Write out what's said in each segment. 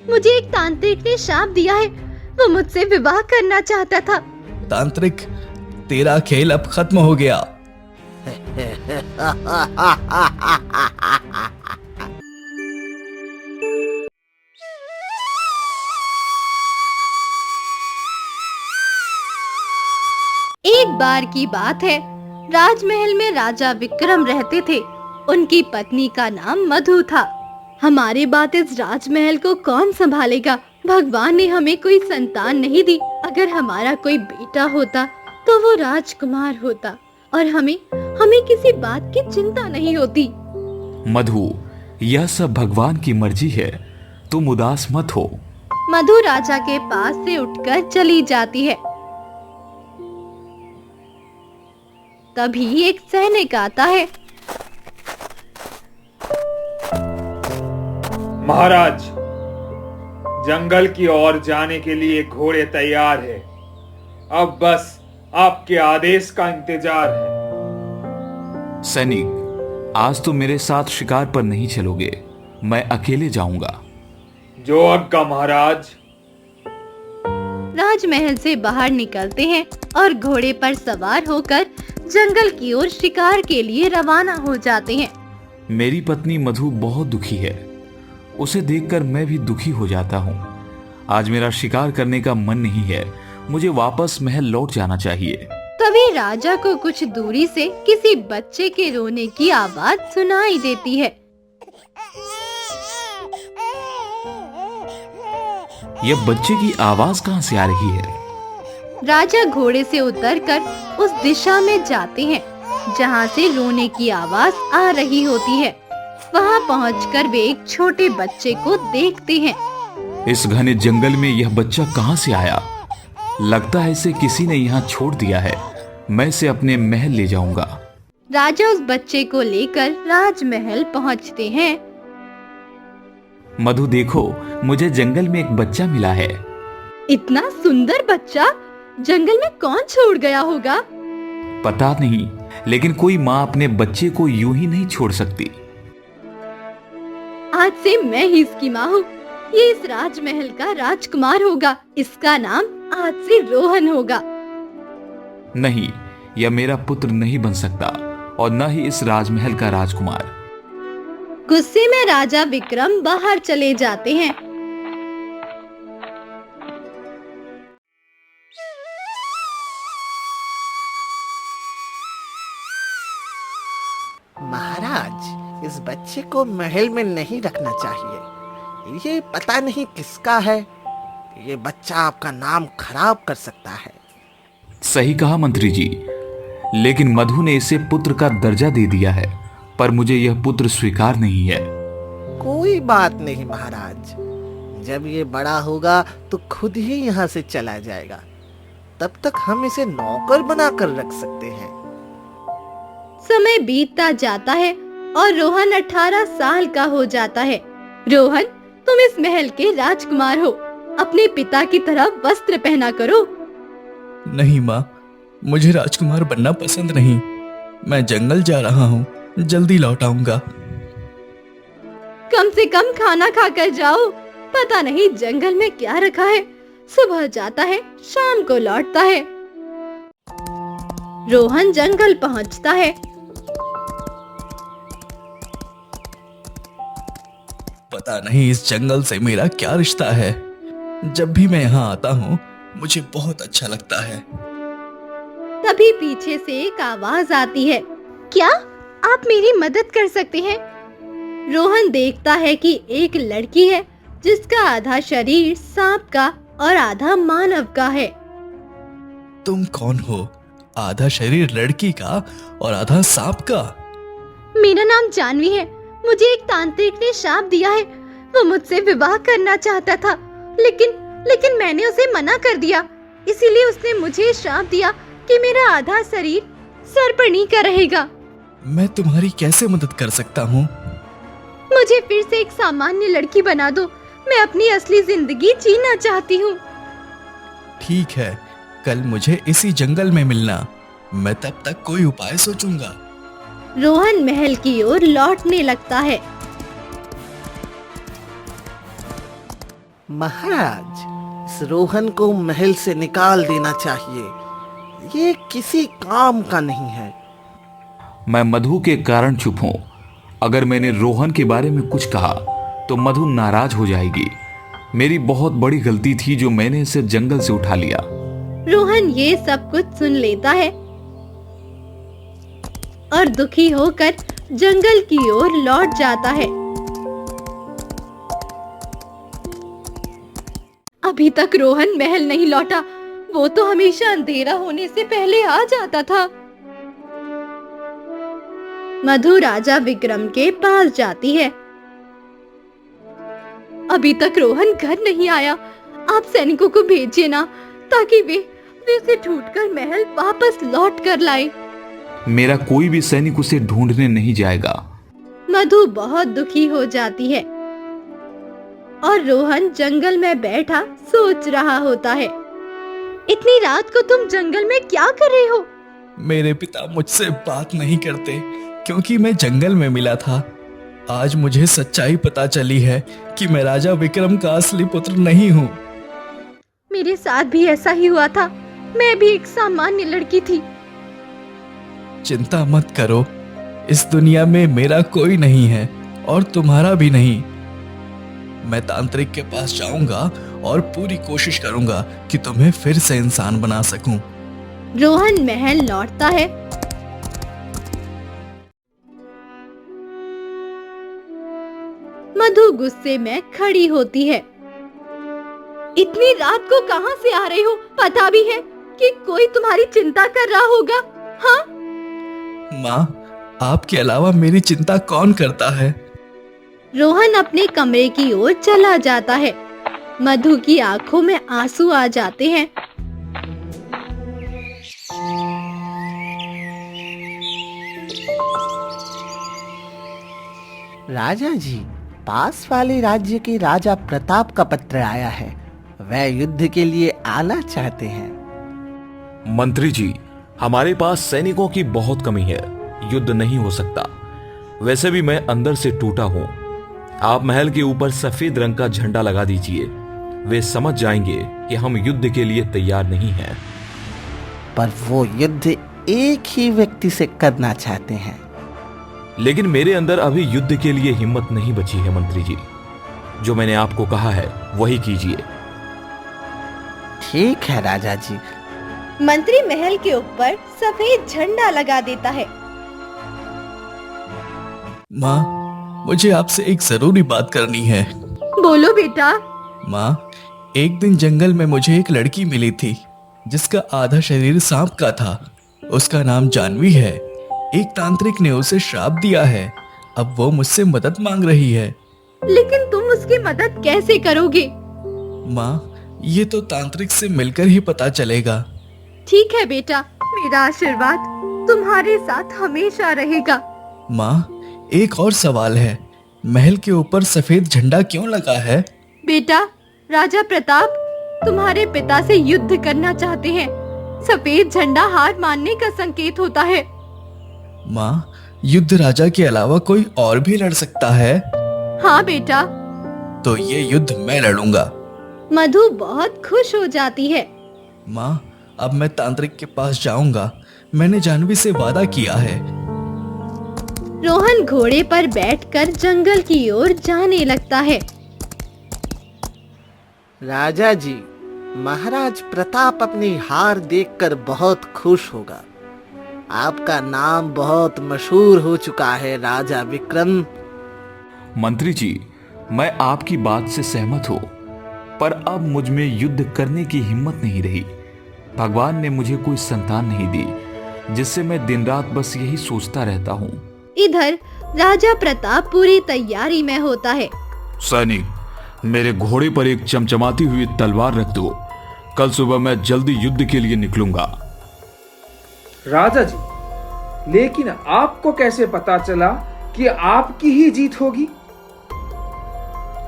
मुझे एक तांत्रिक ने शाप दिया है। वो मुझसे विवाह करना चाहता था। तांत्रिक, तेरा खेल अब खत्म हो गया। एक बार की बात है, राजमहल में राजा विक्रम रहते थे। उनकी पत्नी का नाम मधु था। हमारे बाद इस राजमहल को कौन संभालेगा? भगवान ने हमें कोई संतान नहीं दी। अगर हमारा कोई बेटा होता तो वो राजकुमार होता और हमें किसी बात की चिंता नहीं होती। मधु, यह सब भगवान की मर्जी है, तुम उदास मत हो। मधु राजा के पास से उठकर चली जाती है। तभी एक सैनिक आता है। महाराज, जंगल की ओर जाने के लिए घोड़े तैयार है। अब बस आपके आदेश का इंतजार है। सैनिक, आज तुम मेरे साथ शिकार पर नहीं चलोगे, मैं अकेले जाऊंगा। जो आज्ञा महाराज। राजमहल से बाहर निकलते हैं और घोड़े पर सवार होकर जंगल की ओर शिकार के लिए रवाना हो जाते हैं। मेरी पत्नी मधु बहुत दुखी है, उसे देखकर मैं भी दुखी हो जाता हूँ। आज मेरा शिकार करने का मन नहीं है, मुझे वापस महल लौट जाना चाहिए। तभी राजा को कुछ दूरी से किसी बच्चे के रोने की आवाज सुनाई देती है। यह बच्चे की आवाज कहाँ से आ रही है? राजा घोड़े से उतरकर उस दिशा में जाते हैं जहाँ से रोने की आवाज आ रही होती है। वहाँ पहुंचकर वे एक छोटे बच्चे को देखते हैं। इस घने जंगल में यह बच्चा कहाँ से आया? लगता है इसे किसी ने यहाँ छोड़ दिया है। मैं इसे अपने महल ले जाऊंगा। राजा उस बच्चे को लेकर राजमहल पहुँचते हैं। मधु देखो, मुझे जंगल में एक बच्चा मिला है। इतना सुंदर बच्चा जंगल में कौन छोड़ गया होगा? पता नहीं, लेकिन कोई माँ अपने बच्चे को यूं ही नहीं छोड़ सकती। आज से मैं ही इसकी माँ हूँ। ये इस राजमहल का राजकुमार होगा। इसका नाम आज से रोहन होगा। नहीं, यह मेरा पुत्र नहीं बन सकता और न ही इस राजमहल का राजकुमार। गुस्से में राजा विक्रम बाहर चले जाते हैं। महाराज, इस बच्चे को महल में नहीं रखना चाहिए। ये पता नहीं किसका है। ये बच्चा आपका नाम खराब कर सकता है। सही कहा मंत्री जी, लेकिन मधु ने इसे पुत्र का दर्जा दे दिया है, पर मुझे यह पुत्र स्वीकार नहीं है। कोई बात नहीं महाराज, जब ये बड़ा होगा तो खुद ही यहाँ से चला जाएगा। तब तक हम इसे नौकर बनाकर रख सकते हैं। समय बीतता जाता है और रोहन 18 साल का हो जाता है। रोहन, तुम इस महल के राजकुमार हो। अपने पिता की तरह वस्त्र पहना करो। नहीं माँ, मुझे राजकुमार बनना पसंद नहीं। मैं जंगल जा रहा हूँ, जल्दी लौट आऊंगा। कम से कम खाना खाकर जाओ। पता नहीं जंगल में क्या रखा है। सुबह जाता है, शाम को लौटता है। रोहन जंगल पहुँचता है। पता नहीं इस जंगल से मेरा क्या रिश्ता है। जब भी मैं यहाँ आता हूँ मुझे बहुत अच्छा लगता है। तभी पीछे से एक आवाज आती है। क्या आप मेरी मदद कर सकते हैं? रोहन देखता है कि एक लड़की है जिसका आधा शरीर सांप का और आधा मानव का है। तुम कौन हो? आधा शरीर लड़की का और आधा सांप का? मेरा नाम जानवी है। मुझे एक तांत्रिक ने शाप दिया है। वो मुझसे विवाह करना चाहता था, लेकिन मैंने उसे मना कर दिया। इसीलिए उसने मुझे श्राप दिया कि मेरा आधा शरीर सर पर नीचा रहेगा। मैं तुम्हारी कैसे मदद कर सकता हूँ? मुझे फिर से एक सामान्य लड़की बना दो। मैं अपनी असली जिंदगी जीना चाहती हूँ। ठीक है, कल मुझे इसी जंगल में मिलना। मैं तब तक कोई उपाय सोचूंगा। रोहन महल की ओर लौटने लगता है। महाराज, इस रोहन को महल से निकाल देना चाहिए। ये किसी काम का नहीं है। मैं मधु के कारण चुप हूं। अगर मैंने रोहन के बारे में कुछ कहा तो मधु नाराज हो जाएगी। मेरी बहुत बड़ी गलती थी जो मैंने इसे जंगल से उठा लिया। रोहन ये सब कुछ सुन लेता है और दुखी होकर जंगल की ओर लौट जाता है। अभी तक रोहन महल नहीं लौटा। वो तो हमेशा अंधेरा होने से पहले आ जाता था। मधु राजा विक्रम के पास जाती है। अभी तक रोहन घर नहीं आया। आप सैनिकों को भेजिए ना, ताकि वे उसे ढूंढकर महल वापस लौट कर लाए। मेरा कोई भी सैनिक उसे ढूंढने नहीं जाएगा। मधु बहुत दुखी हो जाती है और रोहन जंगल में बैठा सोच रहा होता है। इतनी रात को तुम जंगल में क्या कर रहे हो? मेरे पिता मुझसे बात नहीं करते क्योंकि मैं जंगल में मिला था। आज मुझे सच्चाई पता चली है कि मैं राजा विक्रम का असली पुत्र नहीं हूँ। मेरे साथ भी ऐसा ही हुआ था। मैं भी एक सामान्य लड़की थी। चिंता मत करो, इस दुनिया में मेरा कोई नहीं है और तुम्हारा भी नहीं। मैं तांत्रिक के पास जाऊंगा और पूरी कोशिश करूंगा कि तुम्हें फिर से इंसान बना सकूं। रोहन महल लौटता है। मधु गुस्से में खड़ी होती है। इतनी रात को कहां से आ रहे हो? पता भी है कि कोई तुम्हारी चिंता कर रहा होगा। हाँ माँ, आपके अलावा मेरी चिंता कौन करता है? रोहन अपने कमरे की ओर चला जाता है। मधु की आंखों में आंसू आ जाते हैं। राजा जी, पास वाले राज्य के राजा प्रताप का पत्र आया है। वह युद्ध के लिए आना चाहते हैं। मंत्री जी, हमारे पास सैनिकों की बहुत कमी है। युद्ध नहीं हो सकता। वैसे भी मैं अंदर से टूटा हूं। आप महल के ऊपर सफेद रंग का झंडा लगा दीजिए। वे समझ जाएंगे कि हम युद्ध के लिए तैयार नहीं हैं। पर वो युद्ध एक ही व्यक्ति से करना चाहते हैं। लेकिन मेरे अंदर अभी युद्ध के लिए हिम्मत नहीं बची है मंत्री जी। जो मैंने आपको कहा है वही कीजिए। ठीक है राजा जी। मंत्री महल के ऊपर सफेद झंडा लगा देता है। माँ, मुझे आपसे एक जरूरी बात करनी है। बोलो बेटा। माँ, एक दिन जंगल में मुझे एक लड़की मिली थी जिसका आधा शरीर सांप का था। उसका नाम जानवी है। एक तांत्रिक ने उसे श्राप दिया है। अब वो मुझसे मदद मांग रही है। लेकिन तुम उसकी मदद कैसे करोगे? माँ, ये तो तांत्रिक से मिलकर ही पता चलेगा। ठीक है बेटा, मेरा आशीर्वाद तुम्हारे साथ हमेशा रहेगा। माँ, एक और सवाल है। महल के ऊपर सफेद झंडा क्यों लगा है? बेटा, राजा प्रताप तुम्हारे पिता से युद्ध करना चाहते हैं। सफेद झंडा हार मानने का संकेत होता है। माँ, युद्ध राजा के अलावा कोई और भी लड़ सकता है? हाँ बेटा। तो ये युद्ध मैं लड़ूंगा। मधु बहुत खुश हो जाती है। माँ, अब मैं तांत्रिक के पास जाऊंगा। मैंने जानवी से वादा किया है। रोहन घोड़े पर बैठकर जंगल की ओर जाने लगता है। राजा जी, महाराज प्रताप अपनी हार देखकर बहुत खुश होगा। आपका नाम बहुत मशहूर हो चुका है राजा विक्रम। मंत्री जी, मैं आपकी बात से सहमत हूं, पर अब मुझ में युद्ध करने की हिम्मत नहीं रही। भगवान ने मुझे कोई संतान नहीं दी, जिससे मैं दिन रात बस यही सोचता रहता हूँ। इधर राजा प्रताप पूरी तैयारी में होता है। सैनिक, मेरे घोड़े पर एक चमचमाती हुई तलवार रख दो। कल सुबह मैं जल्दी युद्ध के लिए निकलूंगा। राजा जी, लेकिन आपको कैसे पता चला कि आपकी ही जीत होगी?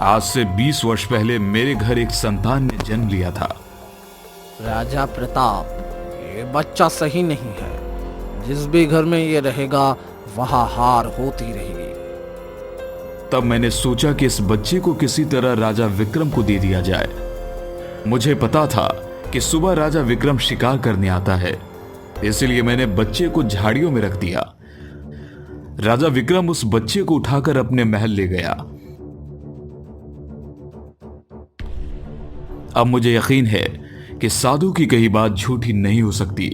आज से 20 वर्ष पहले मेरे घर एक संतान ने जन्म लिया था। राजा प्रताप, ये बच्चा सही नहीं है। जिस भी घर में ये रहेगा वहां हार होती रहेगी। तब मैंने सोचा कि इस बच्चे को किसी तरह राजा विक्रम को दे दिया जाए। मुझे पता था कि सुबह राजा विक्रम शिकार करने आता है, इसलिए मैंने बच्चे को झाड़ियों में रख दिया। राजा विक्रम उस बच्चे को उठाकर अपने महल ले गया। अब मुझे यकीन है कि साधु की कही बात झूठी नहीं हो सकती।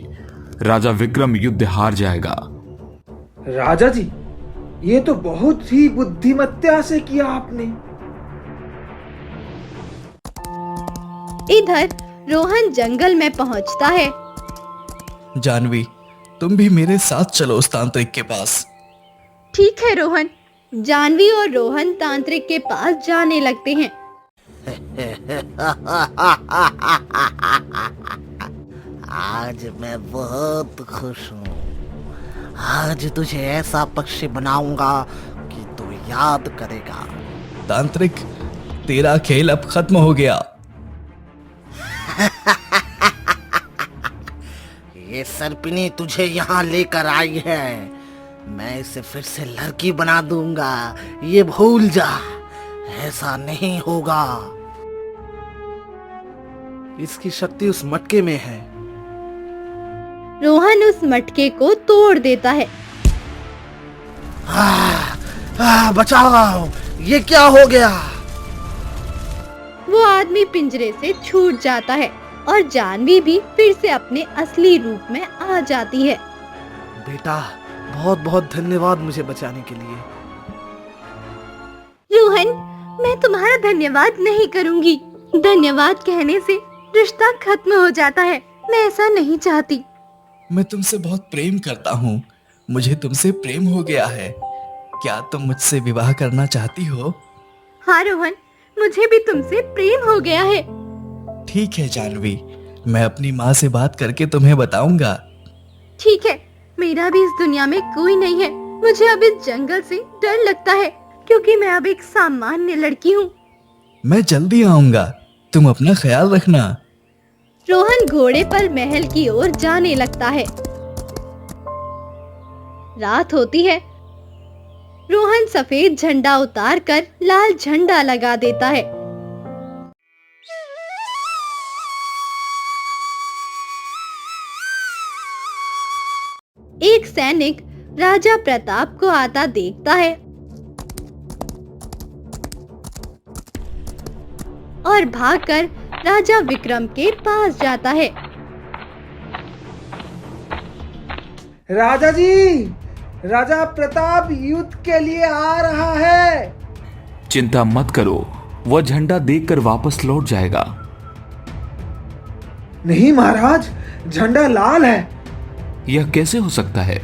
राजा विक्रम युद्ध हार जाएगा। राजा जी, ये तो बहुत ही बुद्धिमत्ता से किया आपने। इधर रोहन जंगल में पहुंचता है। जानवी, तुम भी मेरे साथ चलो उस तांत्रिक के पास। ठीक है रोहन। जानवी और रोहन तांत्रिक के पास जाने लगते हैं। आज मैं बहुत खुश हूँ। आज तुझे ऐसा पक्षी बनाऊंगा कि तू याद करेगा। तांत्रिक, तेरा खेल अब खत्म हो गया। ये सर्पिनी तुझे यहाँ लेकर आई है। मैं इसे फिर से लड़की बना दूंगा, ये भूल जा। ऐसा नहीं होगा। इसकी शक्ति उस मटके में है। रोहन उस मटके को तोड़ देता है। बचाओ, ये क्या हो गया? वो आदमी पिंजरे से छूट जाता है और जानवी भी फिर से अपने असली रूप में आ जाती है। बेटा, बहुत बहुत धन्यवाद मुझे बचाने के लिए। रोहन, मैं तुम्हारा धन्यवाद नहीं करूंगी। धन्यवाद कहने से रिश्ता खत्म हो जाता है। मैं ऐसा नहीं चाहती। मैं तुमसे बहुत प्रेम करता हूँ। मुझे तुमसे प्रेम हो गया है। क्या तुम मुझसे विवाह करना चाहती हो? हाँ रोहन, मुझे भी तुमसे प्रेम हो गया है। ठीक है जानवी, मैं अपनी माँ से बात करके तुम्हें बताऊंगा। ठीक है, मेरा भी इस दुनिया में कोई नहीं है। मुझे अब इस जंगल से डर लगता है क्योंकि मैं अब एक सामान्य लड़की हूँ। मैं जल्दी आऊंगा, तुम अपना ख्याल रखना। रोहन घोड़े पर महल की ओर जाने लगता है। रात होती है। रोहन सफेद झंडा उतारकर लाल झंडा लगा देता है। एक सैनिक राजा प्रताप को आता देखता है और भागकर राजा विक्रम के पास जाता है। राजा जी, राजा प्रताप युद्ध के लिए आ रहा है। चिंता मत करो, वह झंडा देखकर वापस लौट जाएगा। नहीं महाराज, झंडा लाल है। यह कैसे हो सकता है?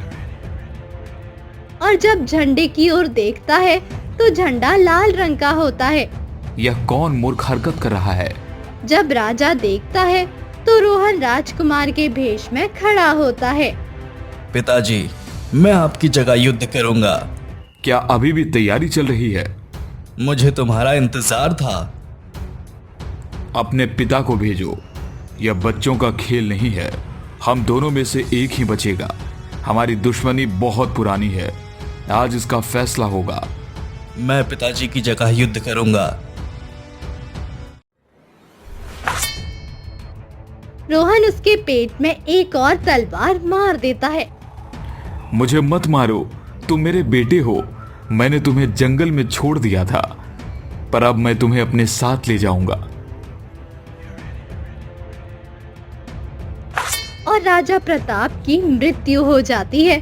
और जब झंडे की ओर देखता है तो झंडा लाल रंग का होता है। यह कौन मूर्ख हरकत कर रहा है? जब राजा देखता है तो रोहन राजकुमार के भेष में खड़ा होता है। पिताजी, मैं आपकी जगह युद्ध करूंगा। क्या अभी भी तैयारी चल रही है? मुझे तुम्हारा इंतजार था। अपने पिता को भेजो। यह बच्चों का खेल नहीं है। हम दोनों में से एक ही बचेगा। हमारी दुश्मनी बहुत पुरानी है। आज इसका फैसला होगा। मैं पिताजी की जगह युद्ध करूंगा। रोहन उसके पेट में एक और तलवार मार देता है। मुझे मत मारो, तुम मेरे बेटे हो। मैंने तुम्हें जंगल में छोड़ दिया था, पर अब मैं तुम्हें अपने साथ ले जाऊंगा। और राजा प्रताप की मृत्यु हो जाती है।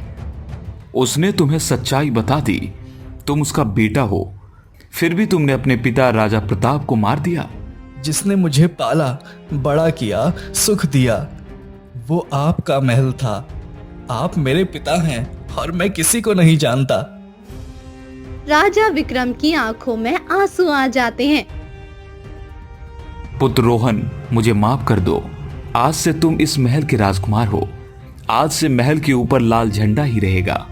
उसने तुम्हें सच्चाई बता दी। तुम उसका बेटा हो, फिर भी तुमने अपने पिता राजा प्रताप को मार दिया। जिसने मुझे पाला, बड़ा किया, सुख दिया, वो आपका महल था। आप मेरे पिता हैं और मैं किसी को नहीं जानता। राजा विक्रम की आंखों में आंसू आ जाते हैं। पुत्र रोहन, मुझे माफ कर दो। आज से तुम इस महल के राजकुमार हो। आज से महल के ऊपर लाल झंडा ही रहेगा।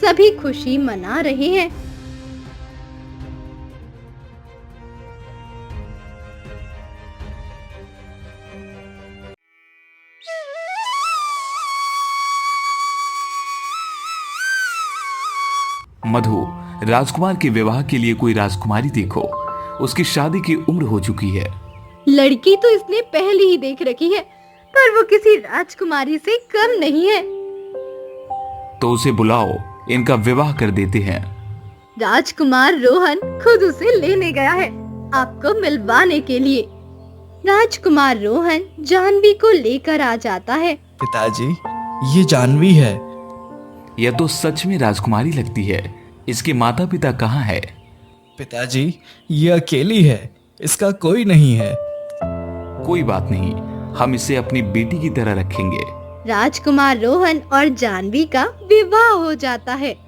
सभी खुशी मना रहे हैं। मधु, राजकुमार के विवाह के लिए कोई राजकुमारी देखो। उसकी शादी की उम्र हो चुकी है। लड़की तो इसने पहले ही देख रखी है, पर वो किसी राजकुमारी से कम नहीं है। तो उसे बुलाओ, इनका विवाह कर देते हैं। राजकुमार रोहन खुद उसे लेने गया है, आपको मिलवाने के लिए। राजकुमार रोहन जानवी को लेकर आ जाता है। पिताजी, ये जानवी है। यह तो सच में राजकुमारी लगती है। इसके माता पिता कहाँ है? पिताजी, ये अकेली है, इसका कोई नहीं है। कोई बात नहीं, हम इसे अपनी बेटी की तरह रखेंगे। राजकुमार रोहन और जानवी का विवाह हो जाता है।